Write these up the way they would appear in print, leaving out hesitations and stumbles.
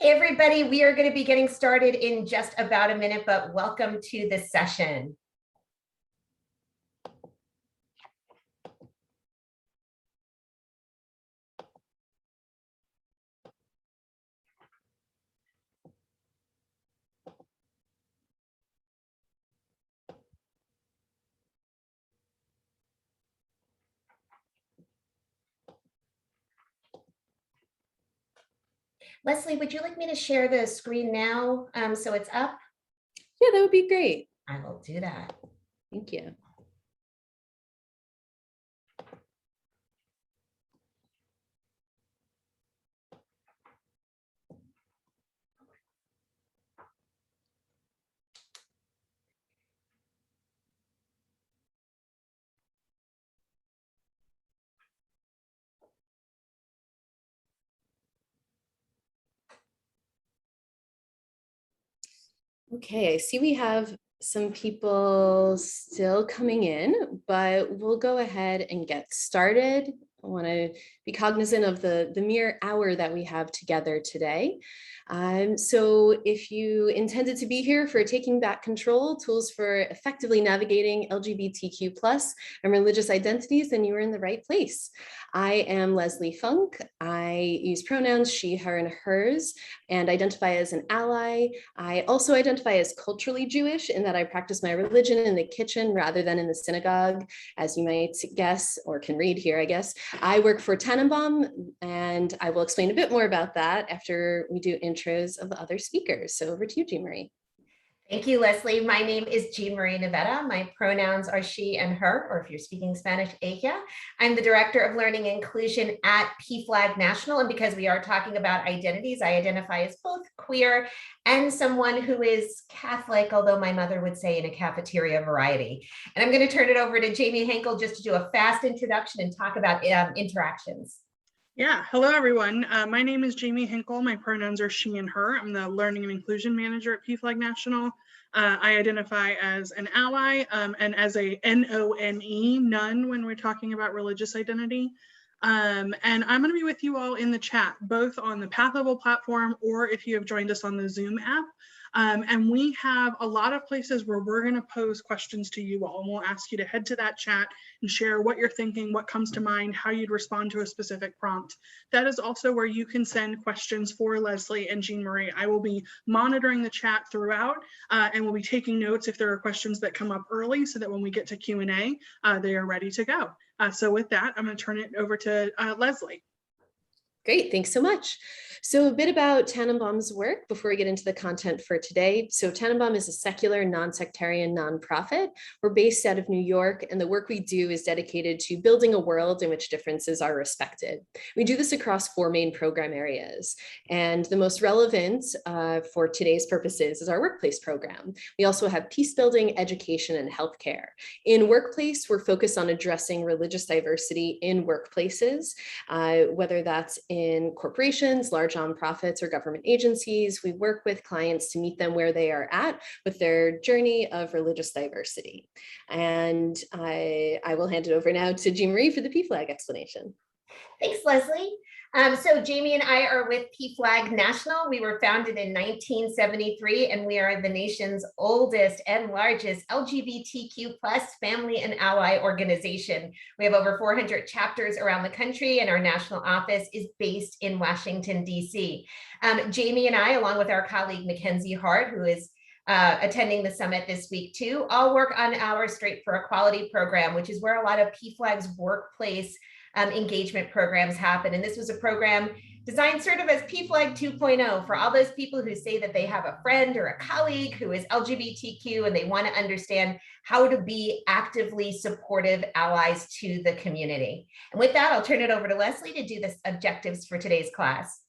Hey everybody, we are going to be getting started in just about a minute, but welcome to the session. Leslie, would you like me to share the screen now so it's up? Yeah, that would be great. I will do that. Thank you. Okay, I see we have some people still coming in, but we'll go ahead and get started. I want to be cognizant of the mere hour that we have together today. So if you intended to be here for Taking Back Control, tools for effectively navigating LGBTQ+ and religious identities, then you are in the right place. I am Leslie Funk. I use pronouns she, her, and hers, and identify as an ally. I also identify as culturally Jewish in that I practice my religion in the kitchen rather than in the synagogue, as you might guess, or can read here, I guess. I work for Tannenbaum, and I will explain a bit more about that after we do intros of the other speakers. So over to you, Jean Marie. Thank you, Leslie. My name is Jean Marie Navetta. My pronouns are she and her, or if you're speaking Spanish, ella. I'm the Director of Learning and Inclusion at PFLAG National. And because we are talking about identities, I identify as both queer and someone who is Catholic, although my mother would say in a cafeteria variety. And I'm going to turn it over to Jamie Henkel just to do a fast introduction and talk about interactions. Yeah, hello everyone. My name is Jamie Hinkle. My pronouns are she and her. I'm the Learning and Inclusion Manager at PFLAG National. I identify as an ally and as a N-O-N-E, none, when we're talking about religious identity. And I'm going to be with you all in the chat, both on the Pathable platform or if you have joined us on the Zoom app. And we have a lot of places where we're going to pose questions to you all, and we'll ask you to head to that chat and share what you're thinking, what comes to mind, how you'd respond to a specific prompt. That is also where you can send questions for Leslie and Jean Marie. I will be monitoring the chat throughout, and we'll be taking notes if there are questions that come up early so that when we get to Q&A, they are ready to go. So with that, I'm going to turn it over to Leslie. Great, thanks so much. So a bit about Tannenbaum's work before we get into the content for today. So Tannenbaum is a secular, non-sectarian nonprofit. We're based out of New York, and the work we do is dedicated to building a world in which differences are respected. We do this across 4 main program areas, and the most relevant for today's purposes is our workplace program. We also have peace building, education, and healthcare. In workplace, we're focused on addressing religious diversity in workplaces, whether that's in corporations, large nonprofits, or government agencies. We work with clients to meet them where they are at with their journey of religious diversity. And I will hand it over now to Jean Marie for the PFLAG explanation. Thanks, Leslie. So Jamie and I are with PFLAG National. We were founded in 1973, and we are the nation's oldest and largest LGBTQ+ family and ally organization. We have over 400 chapters around the country, and our national office is based in Washington, D.C. Jamie and I, along with our colleague Mackenzie Hart, who is attending the summit this week too, all work on our Straight for Equality program, which is where a lot of PFLAG's workplace engagement programs happen. And this was a program designed sort of as PFLAG 2.0 for all those people who say that they have a friend or a colleague who is LGBTQ and they want to understand how to be actively supportive allies to the community. And with that, I'll turn it over to Leslie to do the objectives for today's class.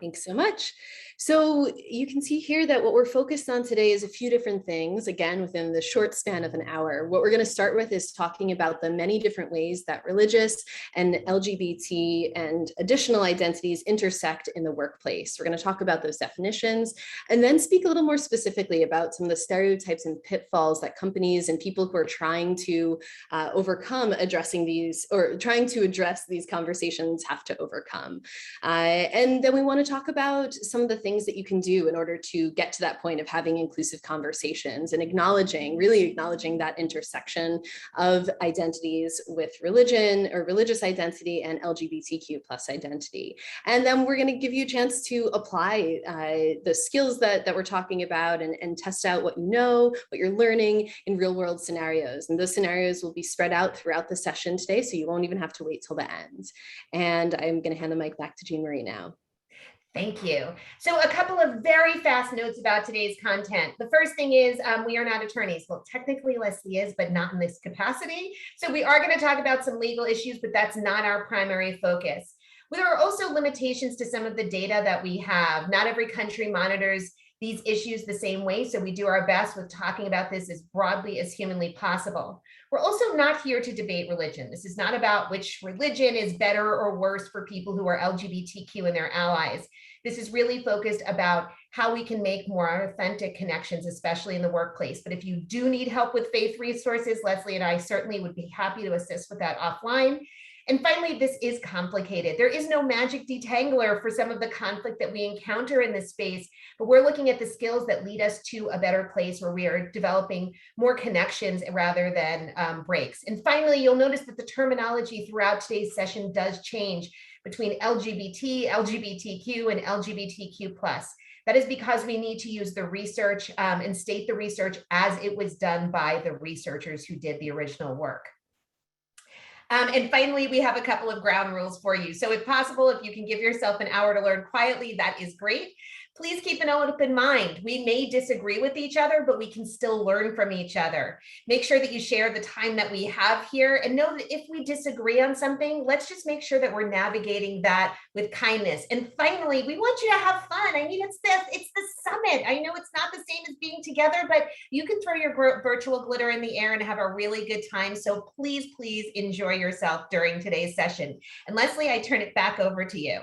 Thanks so much. So you can see here that what we're focused on today is a few different things, again, within the short span of an hour. What we're going to start with is talking about the many different ways that religious and LGBT and additional identities intersect in the workplace. We're going to talk about those definitions and then speak a little more specifically about some of the stereotypes and pitfalls that companies and people who are trying to overcome addressing these or trying to address these conversations have to overcome. And then we want to talk about some of the things that you can do in order to get to that point of having inclusive conversations and really acknowledging that intersection of identities with religion or religious identity and LGBTQ plus identity. And then we're going to give you a chance to apply the skills that we're talking about and test out what you know, what you're learning in real world scenarios. And those scenarios will be spread out throughout the session today, so you won't even have to wait till the end. And I'm going to hand the mic back to Jean Marie now. Thank you. So a couple of very fast notes about today's content. The first thing is we are not attorneys. Well, technically Leslie is, but not in this capacity. So we are going to talk about some legal issues, but that's not our primary focus. There are also limitations to some of the data that we have. Not every country monitors these issues the same way, so we do our best with talking about this as broadly as humanly possible. We're also not here to debate religion. This is not about which religion is better or worse for people who are LGBTQ and their allies. This is really focused about how we can make more authentic connections, especially in the workplace. But if you do need help with faith resources, Leslie and I certainly would be happy to assist with that offline. And finally, this is complicated. There is no magic detangler for some of the conflict that we encounter in this space, but we're looking at the skills that lead us to a better place where we are developing more connections rather than breaks. And finally, you'll notice that the terminology throughout today's session does change between LGBT, LGBTQ, and LGBTQ+. That is because we need to use the research and state the research as it was done by the researchers who did the original work. And finally, we have a couple of ground rules for you. So if possible, if you can give yourself an hour to learn quietly, that is great. Please keep an open mind. We may disagree with each other, but we can still learn from each other. Make sure that you share the time that we have here and know that if we disagree on something, let's just make sure that we're navigating that with kindness. And finally, we want you to have fun. I mean, it's the summit. I know it's not the same as being together, but you can throw your virtual glitter in the air and have a really good time. So please enjoy yourself during today's session. And Leslie, I turn it back over to you.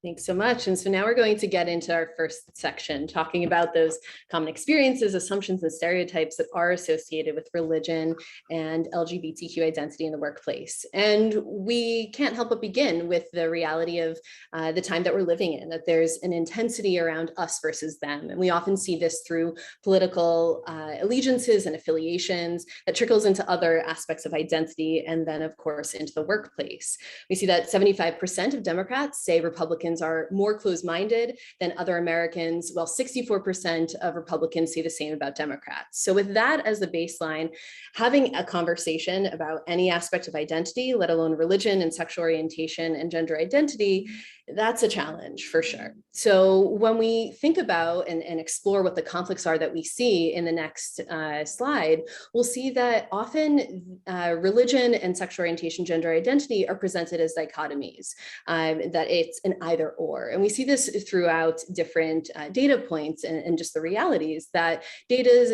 Thanks so much. And so now we're going to get into our first section, talking about those common experiences, assumptions, and stereotypes that are associated with religion and LGBTQ identity in the workplace. And we can't help but begin with the reality of the time that we're living in, that there's an intensity around us versus them. And we often see this through political allegiances and affiliations that trickles into other aspects of identity, and then, of course, into the workplace. We see that 75% of Democrats say Republicans are more closed-minded than other Americans, while 64% of Republicans say the same about Democrats. So with that as the baseline, having a conversation about any aspect of identity, let alone religion and sexual orientation and gender identity, that's a challenge for sure. So when we think about and explore what the conflicts are that we see in the next slide, we'll see that often religion and sexual orientation, gender identity are presented as dichotomies, that it's an either or. And we see this throughout different data points and just the realities that data's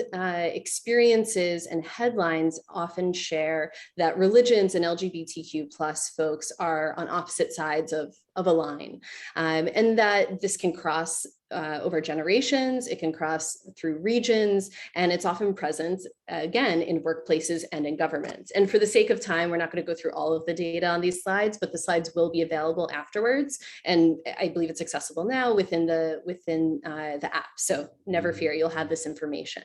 experiences and headlines often share that religions and LGBTQ plus folks are on opposite sides of a line, and that this can cross over generations, it can cross through regions, and it's often present, again, in workplaces and in government. And for the sake of time, we're not going to go through all of the data on these slides, but the slides will be available afterwards. And I believe it's accessible now within the app. So never fear, you'll have this information.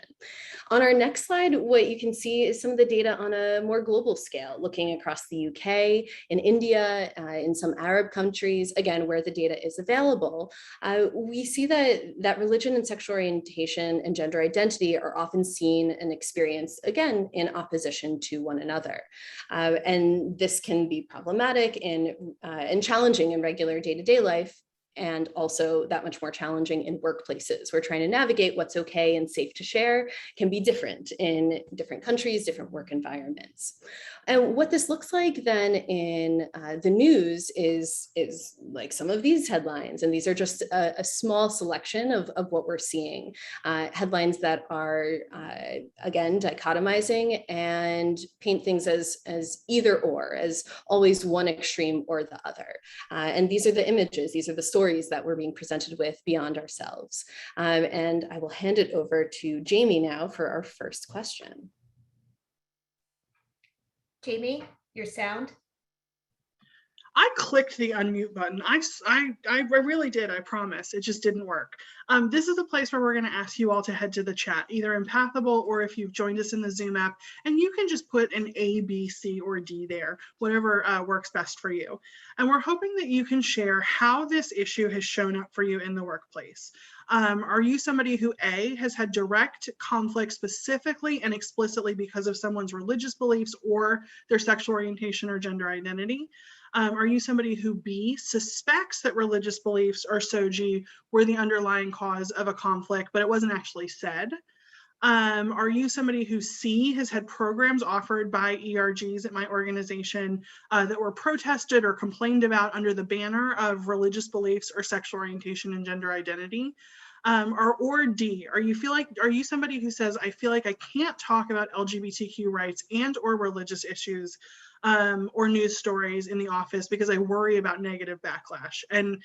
On our next slide, what you can see is some of the data on a more global scale, looking across the UK, in India, in some Arab countries, again, where the data is available. We see that religion and sexual orientation and gender identity are often seen and experienced, again, in opposition to one another. And this can be problematic and challenging in regular day-to-day life, and also that much more challenging in workplaces. We're trying to navigate what's okay and safe to share can be different in different countries, different work environments. And what this looks like then in the news is like some of these headlines, and these are just a small selection of what we're seeing. Headlines that are, again, dichotomizing and paint things as either or, as always one extreme or the other. And these are the images, these are the stories that we're being presented with beyond ourselves. And I will hand it over to Jamie now for our first question. Jamie, your sound. I clicked the unmute button. I really did, I promise. It just didn't work. This is a place where we're going to ask you all to head to the chat, either in Pathable or if you've joined us in the Zoom app, and you can just put an A, B, C, or D there, whatever works best for you. And we're hoping that you can share how this issue has shown up for you in the workplace. Are you somebody who A, has had direct conflict specifically and explicitly because of someone's religious beliefs or their sexual orientation or gender identity? Are you somebody who B, suspects that religious beliefs or SOGI were the underlying cause of a conflict, but it wasn't actually said? Are you somebody who C, has had programs offered by ERGs at my organization that were protested or complained about under the banner of religious beliefs or sexual orientation and gender identity? Or D, are you somebody who says, I feel like I can't talk about LGBTQ rights and or religious issues or news stories in the office because I worry about negative backlash? And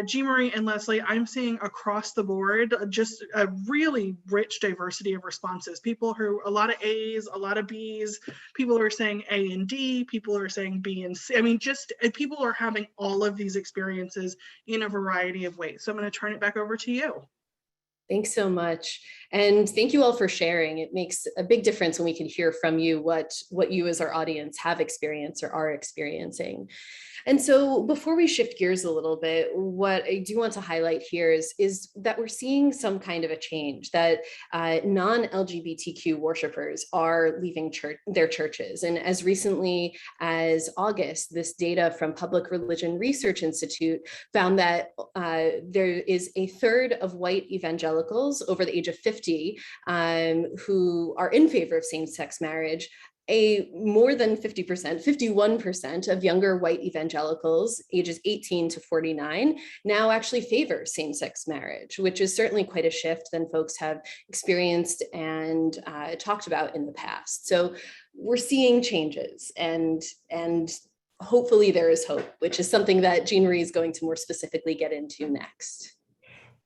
G. Marie and Leslie, I'm seeing across the board just a really rich diversity of responses. People who, a lot of A's, a lot of B's, people who are saying A and D, people who are saying B and C. I mean, just people are having all of these experiences in a variety of ways. So I'm going to turn it back over to you. Thanks so much. And thank you all for sharing. It makes a big difference when we can hear from you what you as our audience have experienced or are experiencing. And so before we shift gears a little bit, what I do want to highlight here is that we're seeing some kind of a change, that non-LGBTQ worshipers are leaving their churches. And as recently as August, this data from Public Religion Research Institute found that there is a third of white evangelicals over the age of 50 who are in favor of same-sex marriage. More than 50%, 51% of younger white evangelicals ages 18 to 49 now actually favor same-sex marriage, which is certainly quite a shift than folks have experienced and talked about in the past. So we're seeing changes, and hopefully there is hope, which is something that Jean Marie is going to more specifically get into next.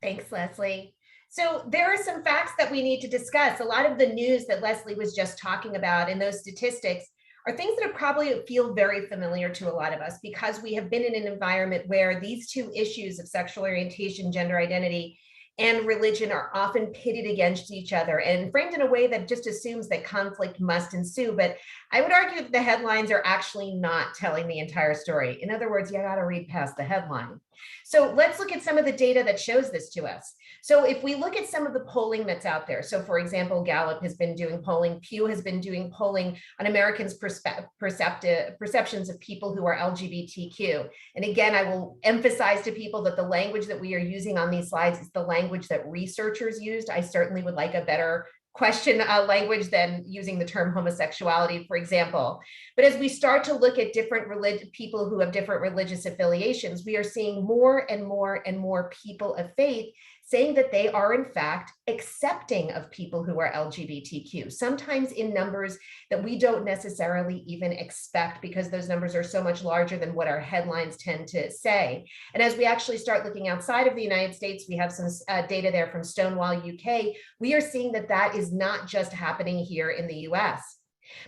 Thanks, Leslie. So there are some facts that we need to discuss. A lot of the news that Leslie was just talking about and those statistics are things that probably feel very familiar to a lot of us because we have been in an environment where these two issues of sexual orientation, gender identity, and religion are often pitted against each other and framed in a way that just assumes that conflict must ensue. But I would argue that the headlines are actually not telling the entire story. In other words, you got to read past the headline. So let's look at some of the data that shows this to us. So if we look at some of the polling that's out there, so for example, Gallup has been doing polling, Pew has been doing polling on Americans' perceptions of people who are LGBTQ. And again, I will emphasize to people that the language that we are using on these slides is the language that researchers used. I certainly would like a better question language than using the term homosexuality, for example. But as we start to look at different people who have different religious affiliations, we are seeing more and more and more people of faith saying that they are in fact accepting of people who are LGBTQ, sometimes in numbers that we don't necessarily even expect because those numbers are so much larger than what our headlines tend to say. And as we actually start looking outside of the United States, we have some data there from Stonewall UK, we are seeing that that is not just happening here in the US.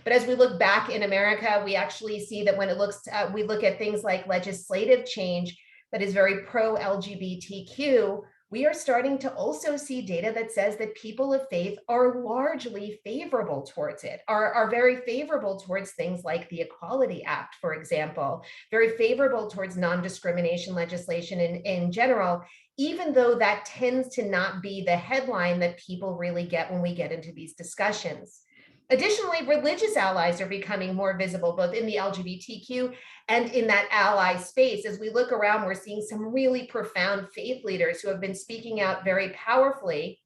But as we look back in America, we actually see that when we look at things like legislative change that is very pro-LGBTQ, we are starting to also see data that says that people of faith are largely favorable towards it, are very favorable towards things like the Equality Act, for example, very favorable towards non-discrimination legislation in general, even though that tends to not be the headline that people really get when we get into these discussions. Additionally, religious allies are becoming more visible, both in the LGBTQ and in that ally space. As we look around, we're seeing some really profound faith leaders who have been speaking out very powerfully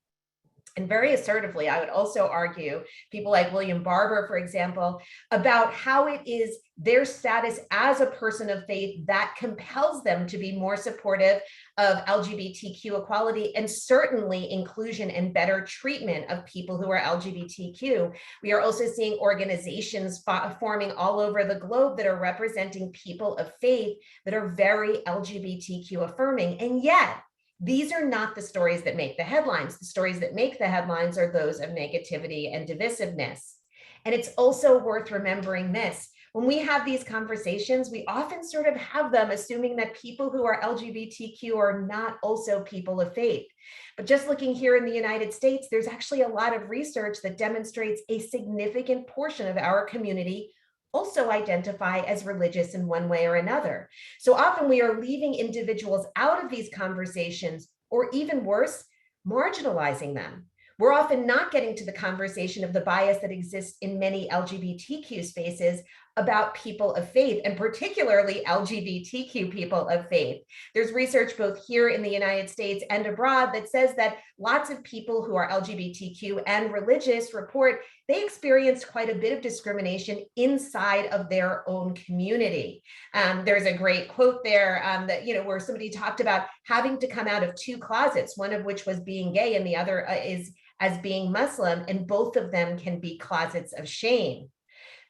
and very assertively, I would also argue, people like William Barber, for example, about how it is their status as a person of faith that compels them to be more supportive of LGBTQ equality and certainly inclusion and better treatment of people who are LGBTQ. We are also seeing organizations forming all over the globe that are representing people of faith that are very LGBTQ affirming. And yet, these are not the stories that make the headlines. The stories that make the headlines are those of negativity and divisiveness. And it's also worth remembering this. When we have these conversations, we often sort of have them assuming that people who are LGBTQ are not also people of faith. But just looking here in the United States, there's actually a lot of research that demonstrates a significant portion of our community also identify as religious in one way or another. So often we are leaving individuals out of these conversations, or even worse, marginalizing them. We're often not getting to the conversation of the bias that exists in many LGBTQ spaces about people of faith, and particularly LGBTQ people of faith. There's research both here in the United States and abroad that says that lots of people who are LGBTQ and religious report they experience quite a bit of discrimination inside of their own community. There's a great quote there that, where somebody talked about having to come out of two closets, one of which was being gay and the other is as being Muslim, and both of them can be closets of shame.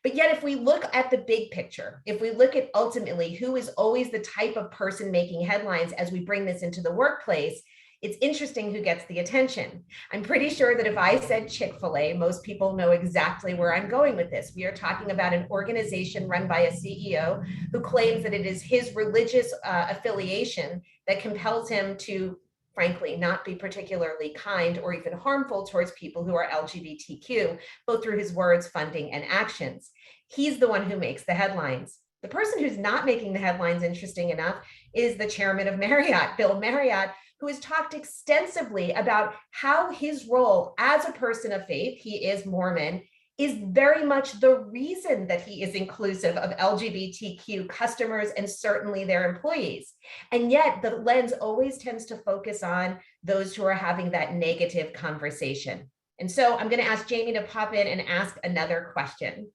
But yet, if we look at the big picture, if we look at ultimately who is always the type of person making headlines as we bring this into the workplace, it's interesting who gets the attention. I'm pretty sure that if I said Chick-fil-A, most people know exactly where I'm going with this. We are talking about an organization run by a CEO who claims that it is his religious affiliation that compels him to, frankly, not be particularly kind or even harmful towards people who are LGBTQ, both through his words, funding, and actions. He's the one who makes the headlines. The person who's not making the headlines, interesting enough, is the chairman of Marriott, Bill Marriott, who has talked extensively about how his role as a person of faith, he is Mormon, is very much the reason that he is inclusive of LGBTQ customers and certainly their employees. And yet the lens always tends to focus on those who are having that negative conversation. And so I'm going to ask Jamie to pop in and ask another question.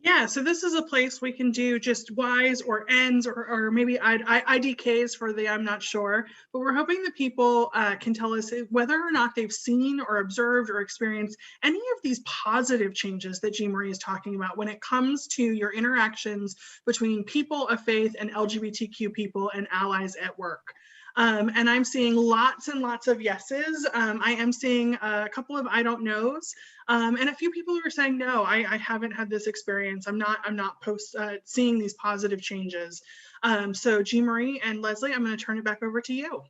Yeah, so this is a place we can do just Ys or Ns or maybe IDKs for the I'm not sure, but we're hoping that people can tell us whether or not they've seen or observed or experienced any of these positive changes that Jean Marie is talking about when it comes to your interactions between people of faith and LGBTQ people and allies at work. And I'm seeing lots and lots of yeses. I am seeing a couple of I don't knows, and a few people who are saying no. I haven't had this experience. I'm not seeing these positive changes. So Jean Marie and Leslie, I'm going to turn it back over to you.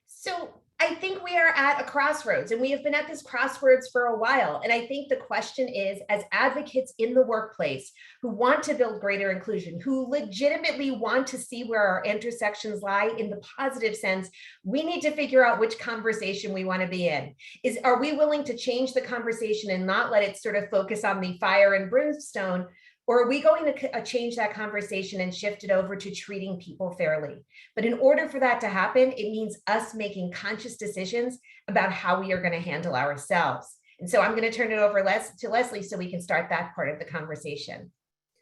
So I think we are at a crossroads, and we have been at this crossroads for a while. And I think the question is, as advocates in the workplace who want to build greater inclusion, who legitimately want to see where our intersections lie in the positive sense, we need to figure out which conversation we want to be in. Are we willing to change the conversation and not let it sort of focus on the fire and brimstone? Or are we going to change that conversation and shift it over to treating people fairly? But in order for that to happen, it means us making conscious decisions about how we are going to handle ourselves. And so I'm going to turn it over to Leslie so we can start that part of the conversation.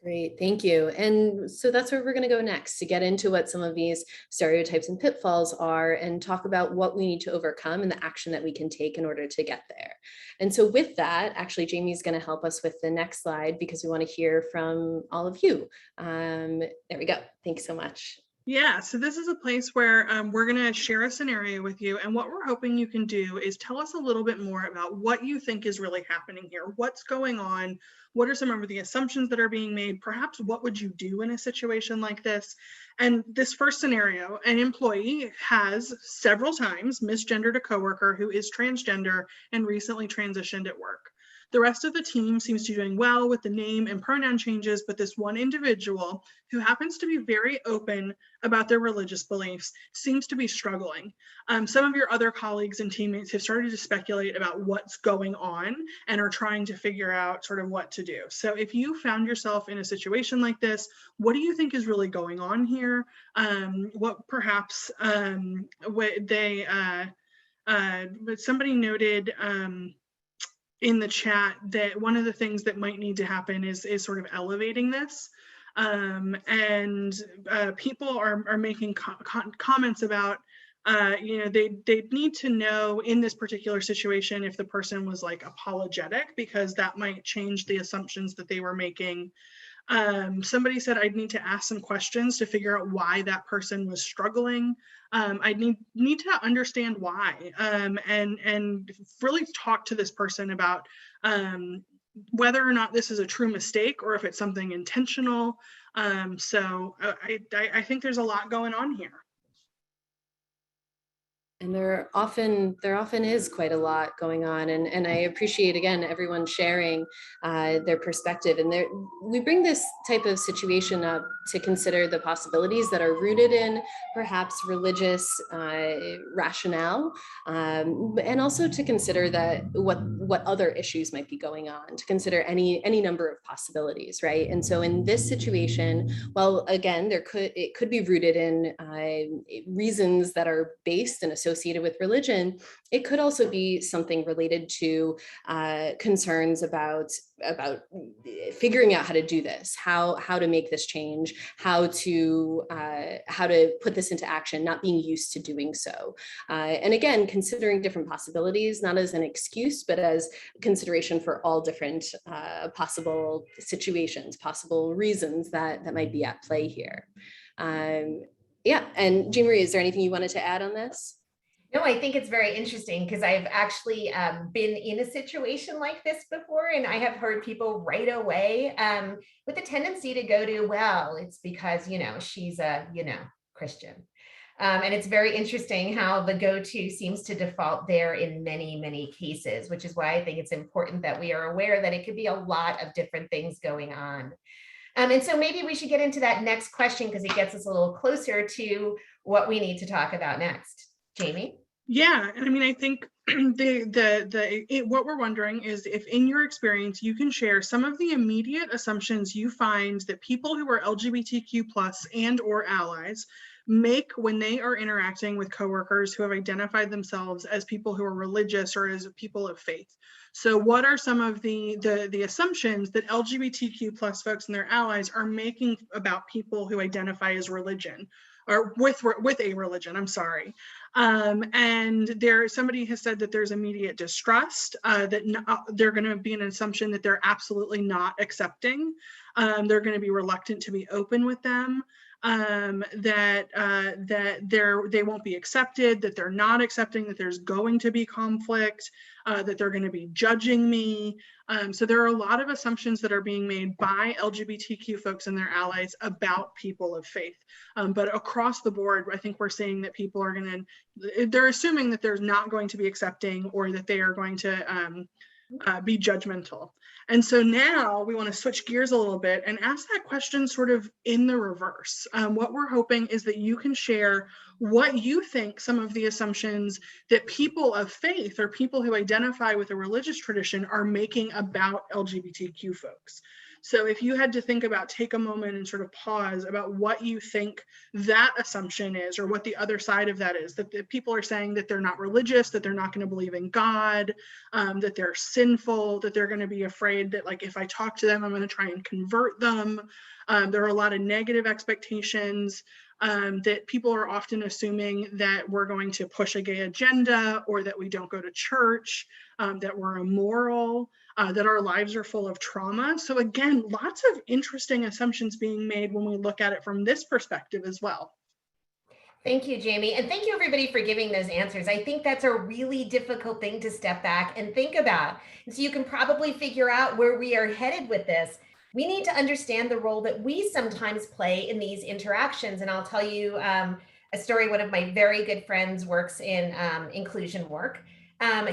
Great, thank you. And so that's where we're going to go next to get into what some of these stereotypes and pitfalls are and talk about what we need to overcome and the action that we can take in order to get there. And so with that, actually, Jamie's going to help us with the next slide because we want to hear from all of you. There we go. Thanks so much. Yeah, so this is a place where we're going to share a scenario with you. And what we're hoping you can do is tell us a little bit more about what you think is really happening here. What's going on? What are some of the assumptions that are being made? Perhaps what would you do in a situation like this? And this first scenario, an employee has several times misgendered a coworker who is transgender and recently transitioned at work. The rest of the team seems to be doing well with the name and pronoun changes, but this one individual who happens to be very open about their religious beliefs seems to be struggling. Some of your other colleagues and teammates have started to speculate about what's going on and are trying to figure out sort of what to do. So if you found yourself in a situation like this, what do you think is really going on here? What perhaps somebody noted in the chat that one of the things that might need to happen is sort of elevating this. People are making comments about, they need to know in this particular situation if the person was like apologetic, because that might change the assumptions that they were making. Somebody said I'd need to ask some questions to figure out why that person was struggling. I'd need to understand why, and really talk to this person about whether or not this is a true mistake or if it's something intentional. So I think there's a lot going on here. And there often is quite a lot going on, and I appreciate again everyone sharing their perspective. And we bring this type of situation up to consider the possibilities that are rooted in perhaps religious rationale, and also to consider that what other issues might be going on. To consider any number of possibilities, right? And so in this situation, well, again, it could be rooted in reasons that are based and associated with religion. It could also be something related to concerns about figuring out how to do this, how to make this change, how to put this into action, not being used to doing so. And again, considering different possibilities, not as an excuse, but as consideration for all different possible situations, possible reasons that might be at play here. Yeah, and Jean Marie, is there anything you wanted to add on this? No, I think it's very interesting because I've actually been in a situation like this before, and I have heard people right away with a tendency to go to, well, it's because, she's a, Christian. And it's very interesting how the go-to seems to default there in many, many cases, which is why I think it's important that we are aware that it could be a lot of different things going on. And so maybe we should get into that next question because it gets us a little closer to what we need to talk about next. Jamie? Yeah, and I mean, I think what we're wondering is if in your experience you can share some of the immediate assumptions you find that people who are LGBTQ plus and or allies make when they are interacting with coworkers who have identified themselves as people who are religious or as people of faith. So what are some of the assumptions that LGBTQ plus folks and their allies are making about people who identify as religion or with a religion, I'm sorry. And somebody has said that there's immediate distrust, that they're going to be an assumption that they're absolutely not accepting. They're going to be reluctant to be open with them. That they won't be accepted, that they're not accepting, that there's going to be conflict, that they're going to be judging me. So there are a lot of assumptions that are being made by LGBTQ folks and their allies about people of faith. But across the board, I think we're seeing that people are they're assuming that there's not going to be accepting or that they are going to be judgmental. And so now we want to switch gears a little bit and ask that question sort of in the reverse. What we're hoping is that you can share what you think some of the assumptions that people of faith or people who identify with a religious tradition are making about LGBTQ folks. So if you had to take a moment and sort of pause about what you think that assumption is, or what the other side of that is, that people are saying that they're not religious, that they're not going to believe in God, that they're sinful, that they're going to be afraid that like if I talk to them, I'm going to try and convert them. There are a lot of negative expectations. That people are often assuming that we're going to push a gay agenda, or that we don't go to church, that we're immoral, that our lives are full of trauma. So again, lots of interesting assumptions being made when we look at it from this perspective as well. Thank you, Jamie. And thank you everybody for giving those answers. I think that's a really difficult thing to step back and think about. And so you can probably figure out where we are headed with this. We need to understand the role that we sometimes play in these interactions. And I'll tell you a story. One of my very good friends works in inclusion work.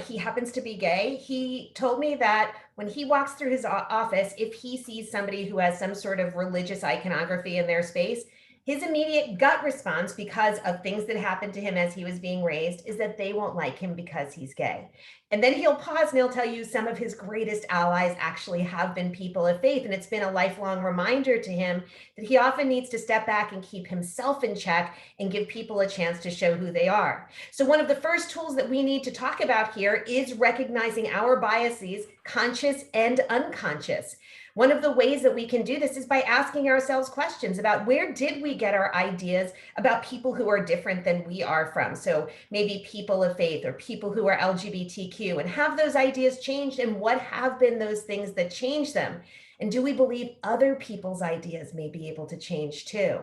He happens to be gay. He told me that when he walks through his office, if he sees somebody who has some sort of religious iconography in their space, his immediate gut response, because of things that happened to him as he was being raised, is that they won't like him because he's gay. And then he'll pause and he'll tell you some of his greatest allies actually have been people of faith. And it's been a lifelong reminder to him that he often needs to step back and keep himself in check and give people a chance to show who they are. So one of the first tools that we need to talk about here is recognizing our biases, conscious and unconscious. One of the ways that we can do this is by asking ourselves questions about where did we get our ideas about people who are different than we are from? So maybe people of faith or people who are LGBTQ, and have those ideas changed, and what have been those things that change them? And do we believe other people's ideas may be able to change too?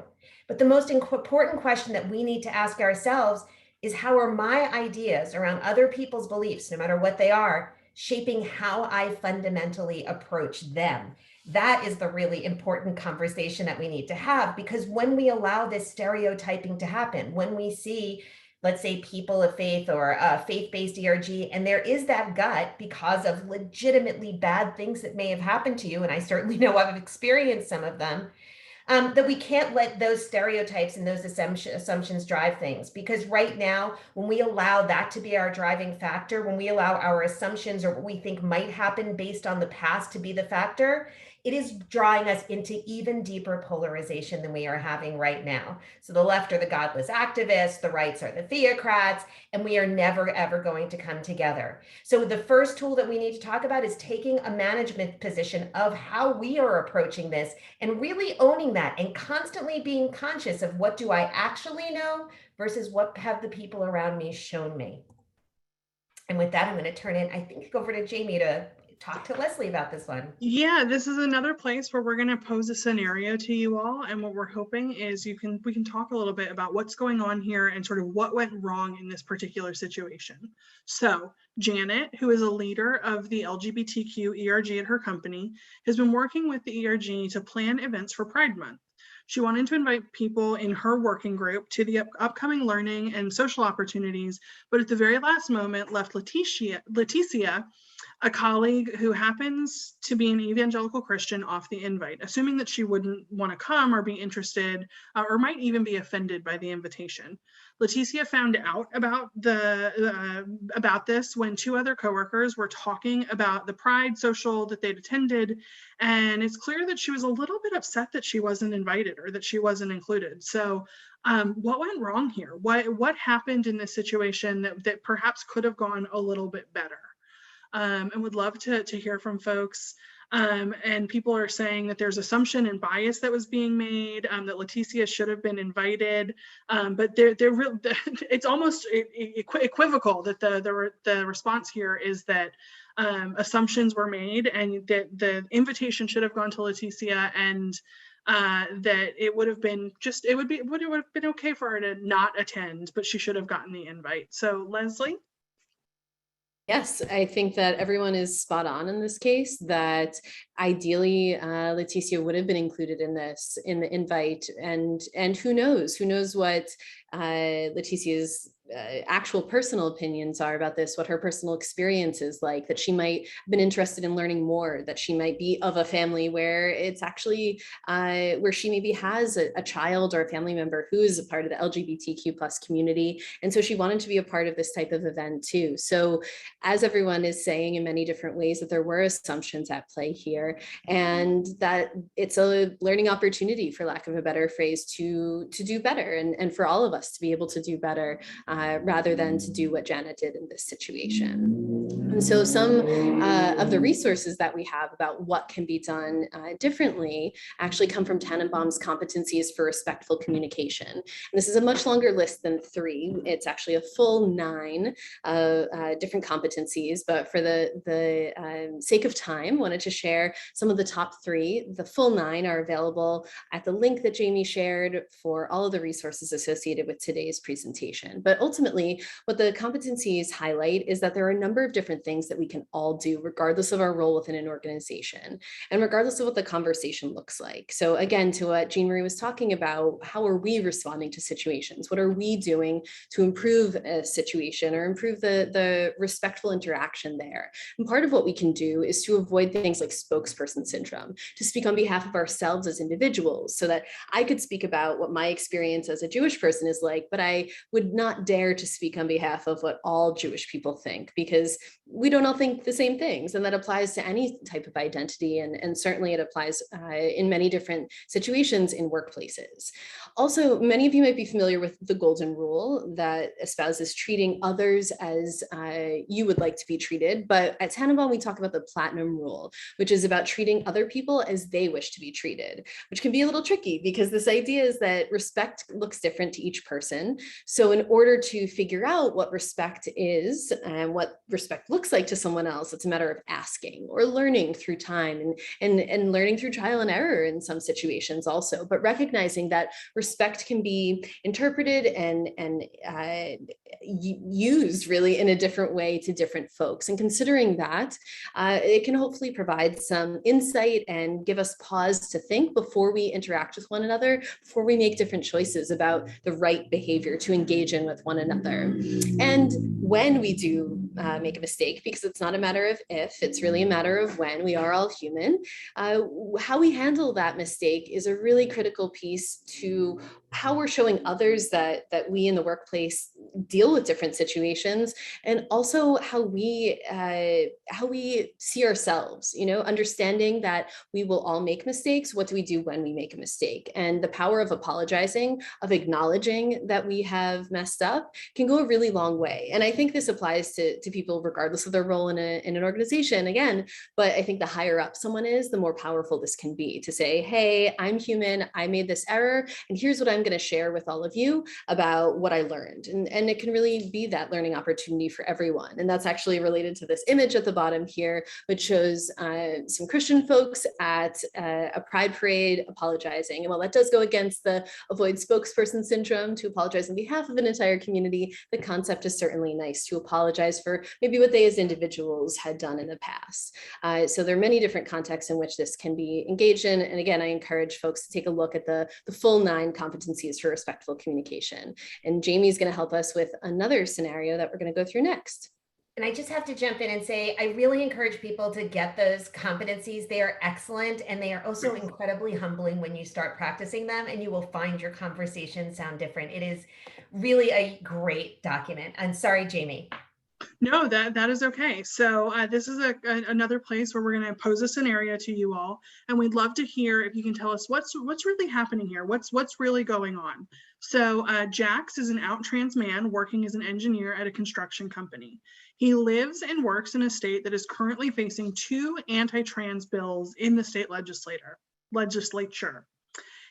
But the most important question that we need to ask ourselves is, how are my ideas around other people's beliefs, no matter what they are, shaping how I fundamentally approach them. That is the really important conversation that we need to have, because when we allow this stereotyping to happen, when we see, let's say, people of faith or a faith-based ERG, and there is that gut because of legitimately bad things that may have happened to you, and I certainly know I've experienced some of them, that we can't let those stereotypes and those assumptions drive things. Because right now, when we allow that to be our driving factor, when we allow our assumptions or what we think might happen based on the past to be the factor, it is drawing us into even deeper polarization than we are having right now. So the left are the godless activists, the rights are the theocrats, and we are never, ever going to come together. So the first tool that we need to talk about is taking a management position of how we are approaching this and really owning that and constantly being conscious of what do I actually know versus what have the people around me shown me. And with that, I'm going to turn it, I think, over to Jamie to talk to Leslie about this one. Yeah, this is another place where we're going to pose a scenario to you all, and what we're hoping is we can talk a little bit about what's going on here and sort of what went wrong in this particular situation. So Janet, who is a leader of the LGBTQ ERG at her company, has been working with the ERG to plan events for Pride Month. She wanted to invite people in her working group to the upcoming learning and social opportunities, but at the very last moment left Leticia, a colleague who happens to be an evangelical Christian, off the invite, assuming that she wouldn't want to come or be interested or might even be offended by the invitation. Leticia found out about this when two other coworkers were talking about the Pride social that they'd attended, and it's clear that she was a little bit upset that she wasn't invited or that she wasn't included. So what went wrong here? What happened in this situation that perhaps could have gone a little bit better? And would love to hear from folks. And people are saying that there's assumption and bias that was being made, that Leticia should have been invited, but it's almost equivocal that the response here is that assumptions were made and that the invitation should have gone to Leticia, and that it would have been okay for her to not attend, but she should have gotten the invite. So Leslie? Yes, I think that everyone is spot on in this case, that ideally Leticia would have been included in the invite, and who knows what Leticia's actual personal opinions are about this, what her personal experience is like, that she might have been interested in learning more, that she might be of a family where it's actually where she maybe has a child or a family member who is a part of the LGBTQ plus community, and so she wanted to be a part of this type of event too. So as everyone is saying in many different ways, that there were assumptions at play here, and that it's a learning opportunity, for lack of a better phrase, to do better, and for all of us to be able to do better, rather than to do what Janet did in this situation. And so some of the resources that we have about what can be done differently actually come from Tannenbaum's Competencies for Respectful Communication. And this is a much longer list than 3. It's actually a full 9 different competencies, but for the sake of time, wanted to share some of the top 3. The full 9 are available at the link that Jamie shared for all of the resources associated with today's presentation. But ultimately, what the competencies highlight is that there are a number of different things that we can all do, regardless of our role within an organization, and regardless of what the conversation looks like. So again, to what Jean Marie was talking about, how are we responding to situations? What are we doing to improve a situation or improve the respectful interaction there? And part of what we can do is to avoid things like spokesperson syndrome, to speak on behalf of ourselves as individuals, so that I could speak about what my experience as a Jewish person is like, but I would not dare to speak on behalf of what all Jewish people think, because we don't all think the same things. And that applies to any type of identity. And certainly it applies in many different situations in workplaces. Also, many of you might be familiar with the golden rule that espouses treating others as you would like to be treated. But at Tannenbaum, we talk about the platinum rule, which is about treating other people as they wish to be treated, which can be a little tricky, because this idea is that respect looks different to each person. So in order to figure out what respect is and what respect looks like to someone else, it's a matter of asking or learning through time and learning through trial and error in some situations also, but recognizing that respect can be interpreted and used really in a different way to different folks. And considering that, it can hopefully provide some insight and give us pause to think before we interact with one another, before we make different choices about the right behavior to engage in with one another. And when we do make a mistake, because it's not a matter of if, it's really a matter of when, we are all human, how we handle that mistake is a really critical piece to how we're showing others that we in the workplace deal with different situations, and also how we see ourselves, understanding that we will all make mistakes. What do we do when we make a mistake? And the power of apologizing, of acknowledging that we have messed up, can go a really long way. And I think this applies to people regardless of their role in an organization, again, but I think the higher up someone is, the more powerful this can be, to say, hey, I'm human, I made this error, and here's what I'm going to share with all of you about what I learned. And it can really be that learning opportunity for everyone. And that's actually related to this image at the bottom here, which shows some Christian folks at a pride parade apologizing. And while that does go against the avoid spokesperson syndrome, to apologize on behalf of an entire community, the concept is certainly nice to apologize for maybe what they as individuals had done in the past. So there are many different contexts in which this can be engaged in. And again, I encourage folks to take a look at the full 9 competencies for respectful communication. And Jamie's going to help us with another scenario that we're going to go through next. And I just have to jump in and say, I really encourage people to get those competencies. They are excellent, and they are also incredibly humbling when you start practicing them, and you will find your conversations sound different. It is really a great document. I'm sorry, Jamie. No, that is okay. So this is another place where we're going to pose a scenario to you all, and we'd love to hear if you can tell us what's really happening here. What's really going on. So Jax is an out trans man working as an engineer at a construction company. He lives and works in a state that is currently facing 2 anti-trans bills in the state legislature.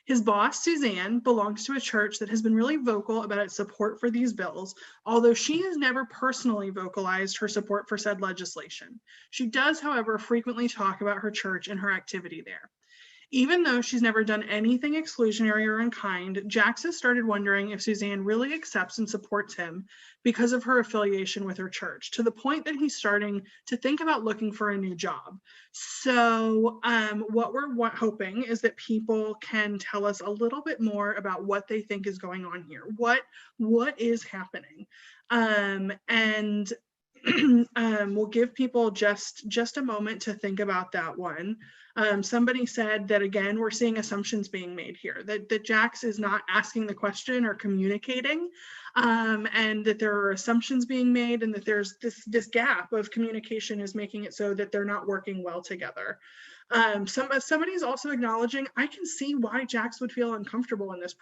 His boss, Suzanne, belongs to a church that has been really vocal about its support for these bills, although she has never personally vocalized her support for said legislation. She does, however, frequently talk about her church and her activity there. Even though she's never done anything exclusionary or unkind, Jax has started wondering if Suzanne really accepts and supports him because of her affiliation with her church, to the point that he's starting to think about looking for a new job. So what we're hoping is that people can tell us a little bit more about what they think is going on here. What is happening? And we'll give people just a moment to think about that one. Somebody said that, again, we're seeing assumptions being made here, that Jax is not asking the question or communicating, and that there are assumptions being made, and that there's this gap of communication is making it so that they're not working well together. Somebody's also acknowledging, I can see why Jax would feel uncomfortable in this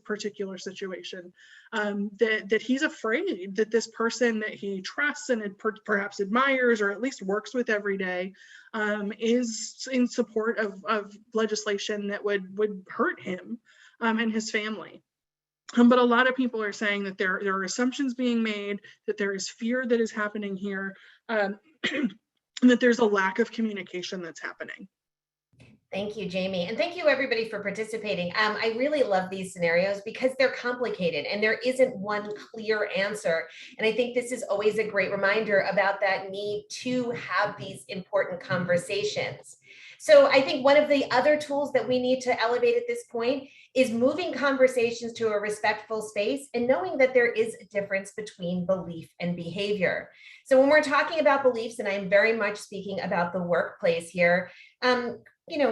particular situation, that he's afraid that this person that he trusts and perhaps admires, or at least works with every day, is in support of legislation that would hurt him and his family. But a lot of people are saying that there are assumptions being made, that there is fear that is happening here, and that there's a lack of communication that's happening. Thank you, Jamie. And thank you, everybody, for participating. I really love these scenarios because they're complicated and there isn't one clear answer. And I think this is always a great reminder about that need to have these important conversations. So I think one of the other tools that we need to elevate at this point is moving conversations to a respectful space and knowing that there is a difference between belief and behavior. So when we're talking about beliefs, and I'm very much speaking about the workplace here,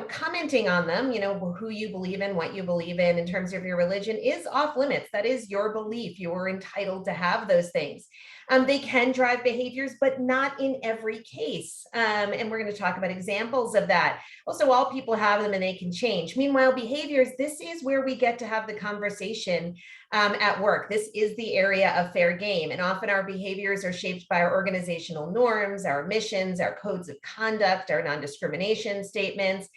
commenting on them, who you believe in, what you believe in terms of your religion is off limits. That is your belief. You are entitled to have those things. They can drive behaviors, but not in every case. And we're going to talk about examples of that. Also, all people have them and they can change. Meanwhile, behaviors, this is where we get to have the conversation at work. This is the area of fair game. And often our behaviors are shaped by our organizational norms, our missions, our codes of conduct, our non-discrimination statements.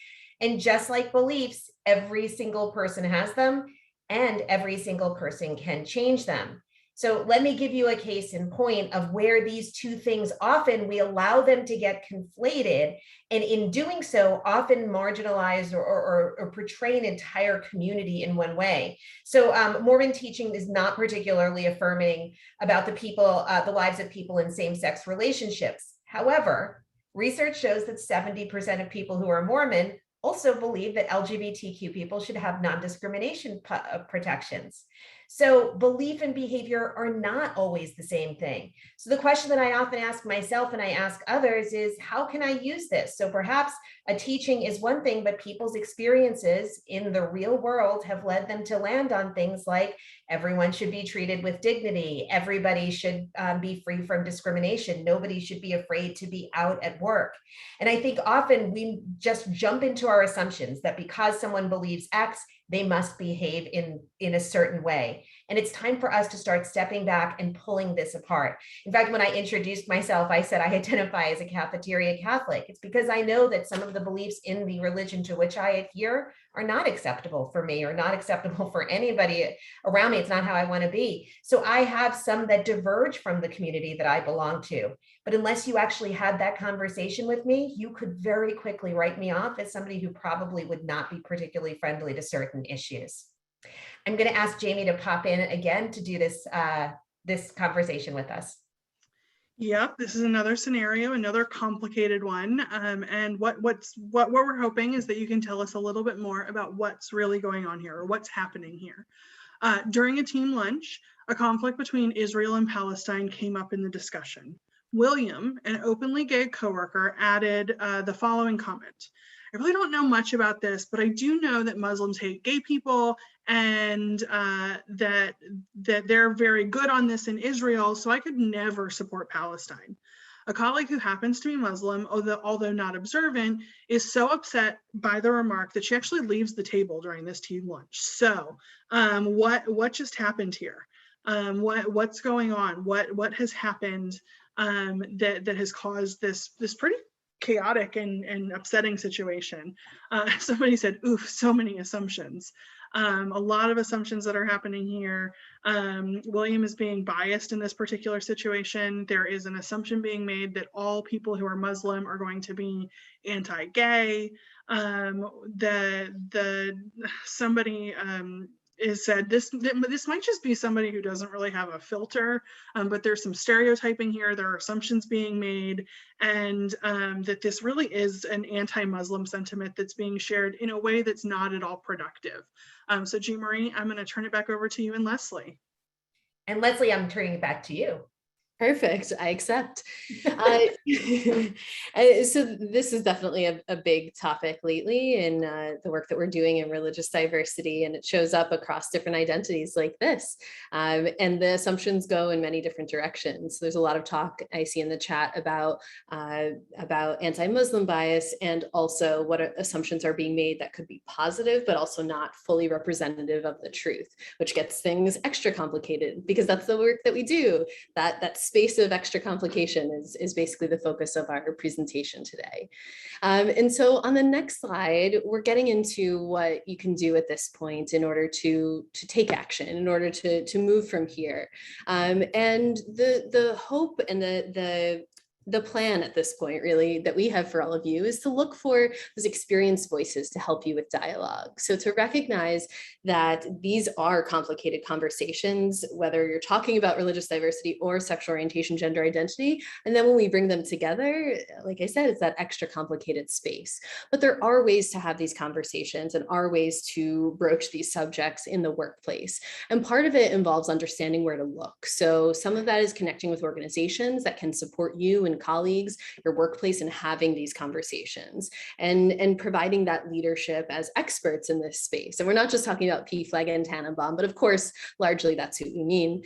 And just like beliefs, every single person has them and every single person can change them. So let me give you a case in point of where these two things, often we allow them to get conflated, and in doing so often marginalize or portray an entire community in one way. So Mormon teaching is not particularly affirming about the lives of people in same-sex relationships. However, research shows that 70% of people who are Mormon also believe that LGBTQ people should have non-discrimination protections. So belief and behavior are not always the same thing. So the question that I often ask myself and I ask others is, how can I use this? So perhaps a teaching is one thing, but people's experiences in the real world have led them to land on things like everyone should be treated with dignity, everybody should be free from discrimination, nobody should be afraid to be out at work. And I think often we just jump into our assumptions that because someone believes X, they must behave in a certain way. And it's time for us to start stepping back and pulling this apart. In fact, when I introduced myself, I said I identify as a cafeteria Catholic. It's because I know that some of the beliefs in the religion to which I adhere are not acceptable for me or not acceptable for anybody around me. It's not how I want to be. So I have some that diverge from the community that I belong to. But unless you actually had that conversation with me, you could very quickly write me off as somebody who probably would not be particularly friendly to certain issues. I'm going to ask Jamie to pop in again to do this conversation with us. Yep, this is another scenario, another complicated one. And what we're hoping is that you can tell us a little bit more about what's really going on here or what's happening here. During a team lunch, a conflict between Israel and Palestine came up in the discussion. William, an openly gay coworker, added the following comment. I really don't know much about this, but I do know that Muslims hate gay people and that they're very good on this in Israel, so I could never support Palestine. A colleague who happens to be Muslim, although not observant, is so upset by the remark that she actually leaves the table during this team lunch. So what just happened here? What's going on? What has happened that has caused this pretty chaotic and upsetting situation? Somebody said, oof, so many assumptions. A lot of assumptions that are happening here. William is being biased in this particular situation. There is an assumption being made that all people who are Muslim are going to be anti-gay. Somebody is said this might just be somebody who doesn't really have a filter, but there's some stereotyping here. There are assumptions being made, and that this really is an anti-Muslim sentiment that's being shared in a way that's not at all productive. So Jean Marie, I'm going to turn it back over to you and Leslie. And Leslie, I'm turning it back to you. Perfect. I accept. So this is definitely a big topic lately in the work that we're doing in religious diversity, and it shows up across different identities like this. And the assumptions go in many different directions. There's a lot of talk I see in the chat about anti-Muslim bias, and also what assumptions are being made that could be positive, but also not fully representative of the truth, which gets things extra complicated because that's the work that we do. That space of extra complication is basically the focus of our presentation today. And so on the next slide, we're getting into what you can do at this point in order to take action, in order to move from here. And the hope and the plan at this point really that we have for all of you is to look for those experienced voices to help you with dialogue. So to recognize that these are complicated conversations, whether you're talking about religious diversity or sexual orientation, gender identity, and then when we bring them together, like I said, it's that extra complicated space. But there are ways to have these conversations and are ways to broach these subjects in the workplace. And part of it involves understanding where to look. So some of that is connecting with organizations that can support you and colleagues, your workplace, and having these conversations and providing that leadership as experts in this space. And we're not just talking about PFLAG and Tannenbaum, but of course, largely that's who we mean.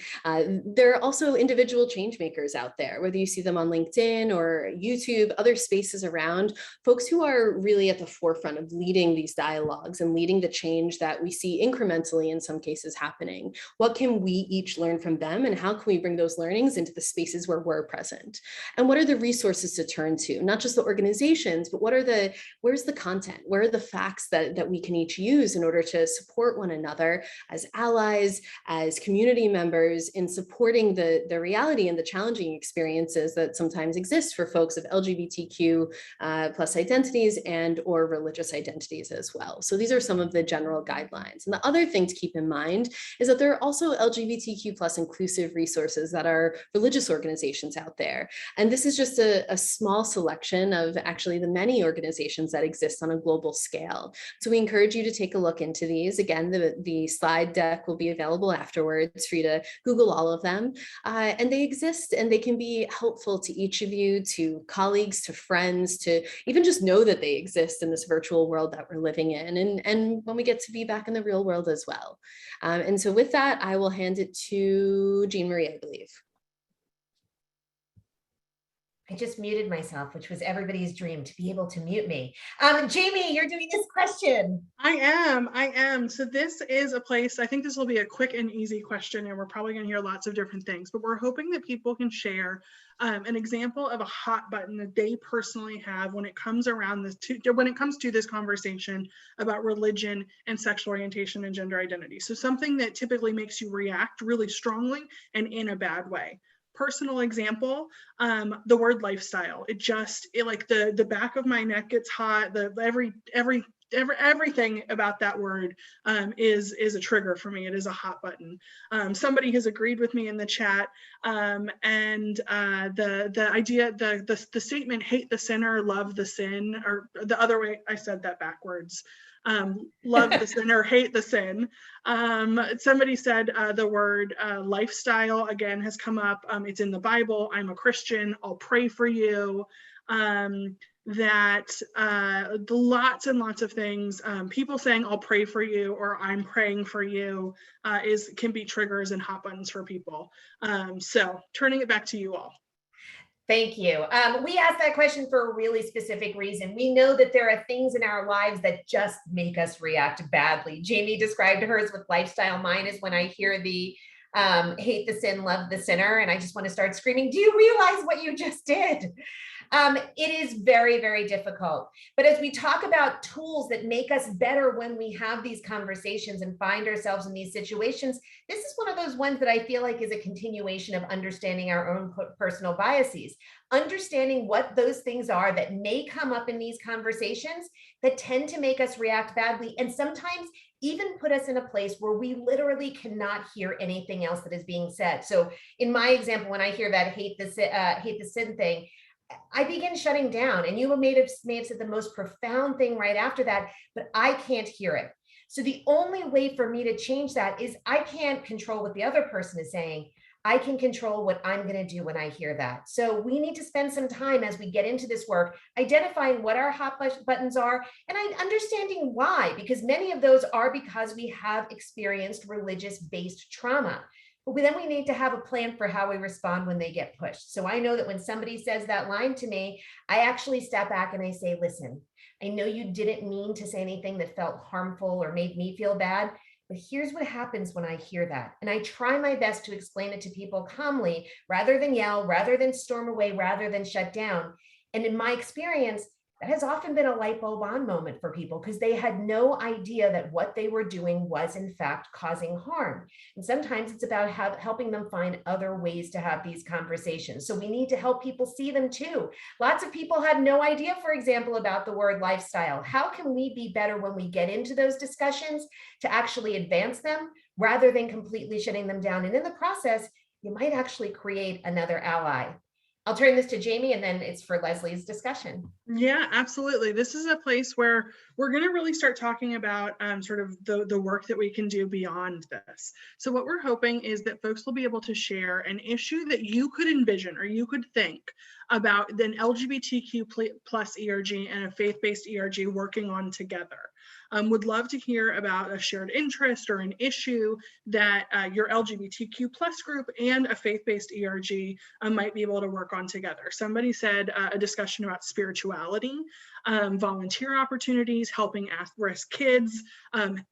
There are also individual change makers out there, whether you see them on LinkedIn or YouTube, other spaces around, folks who are really at the forefront of leading these dialogues and leading the change that we see incrementally in some cases happening. What can we each learn from them, and how can we bring those learnings into the spaces where we're present? And what are the resources to turn to? Not just the organizations, but where's the content? Where are the facts that we can each use in order to support one another as allies, as community members in supporting the reality and the challenging experiences that sometimes exist for folks of LGBTQ plus identities and or religious identities as well. So these are some of the general guidelines. And the other thing to keep in mind is that there are also LGBTQ plus inclusive resources that are religious organizations out there. And this is just a small selection of actually the many organizations that exist on a global scale. So we encourage you to take a look into these. Again, the slide deck will be available afterwards for you to Google all of them. And they exist and they can be helpful to each of you, to colleagues, to friends, to even just know that they exist in this virtual world that we're living in. And when we get to be back in the real world as well. And so with that, I will hand it to Jean Marie, I believe. I just muted myself, which was everybody's dream, to be able to mute me. Jamie, you're doing this question. I am. So this is a place, I think this will be a quick and easy question, and we're probably going to hear lots of different things, but we're hoping that people can share an example of a hot button that they personally have when it comes to this conversation about religion and sexual orientation and gender identity. So something that typically makes you react really strongly and in a bad way. Personal example, the word lifestyle. It like the back of my neck gets hot. Everything about that word is a trigger for me. It is a hot button. Somebody has agreed with me in the chat, and the idea, the statement, hate the sinner, love the sin, or the other way, I said that backwards. Love the sinner, hate the sin. Somebody said the word lifestyle again has come up. It's in the Bible. I'm a Christian. I'll pray for you. Lots and lots of things. People saying I'll pray for you or I'm praying for you can be triggers and hot buttons for people. So turning it back to you all. Thank you. We asked that question for a really specific reason. We know that there are things in our lives that just make us react badly. Jamie described hers with lifestyle. Mine is when I hear the hate the sin, love the sinner, and I just want to start screaming, do you realize what you just did? It is very, very difficult. But as we talk about tools that make us better when we have these conversations and find ourselves in these situations, this is one of those ones that I feel like is a continuation of understanding our own personal biases, understanding what those things are that may come up in these conversations that tend to make us react badly, and sometimes even put us in a place where we literally cannot hear anything else that is being said. So in my example, when I hear that hate the sin thing, I begin shutting down, and you may have said the most profound thing right after that, but I can't hear it. So the only way for me to change that is I can't control what the other person is saying. I can control what I'm going to do when I hear that. So we need to spend some time as we get into this work, identifying what our hot buttons are and understanding why, because many of those are because we have experienced religious-based trauma. But then we need to have a plan for how we respond when they get pushed. So I know that when somebody says that line to me, I actually step back and I say, listen, I know you didn't mean to say anything that felt harmful or made me feel bad, but here's what happens when I hear that. And I try my best to explain it to people calmly, rather than yell, rather than storm away, rather than shut down. And in my experience, that has often been a light bulb on moment for people because they had no idea that what they were doing was in fact causing harm. And sometimes it's about helping them find other ways to have these conversations. So we need to help people see them too. Lots of people had no idea, for example, about the word lifestyle. How can we be better when we get into those discussions to actually advance them rather than completely shutting them down? And in the process, you might actually create another ally. I'll turn this to Jamie and then it's for Leslie's discussion. Yeah, absolutely. This is a place where we're going to really start talking about sort of the work that we can do beyond this. So what we're hoping is that folks will be able to share an issue that you could envision or you could think about an LGBTQ plus ERG and a faith-based ERG working on together. Would love to hear about a shared interest or an issue that your LGBTQ plus group and a faith-based ERG might be able to work on together. Somebody said a discussion about spirituality, volunteer opportunities, helping at-risk kids,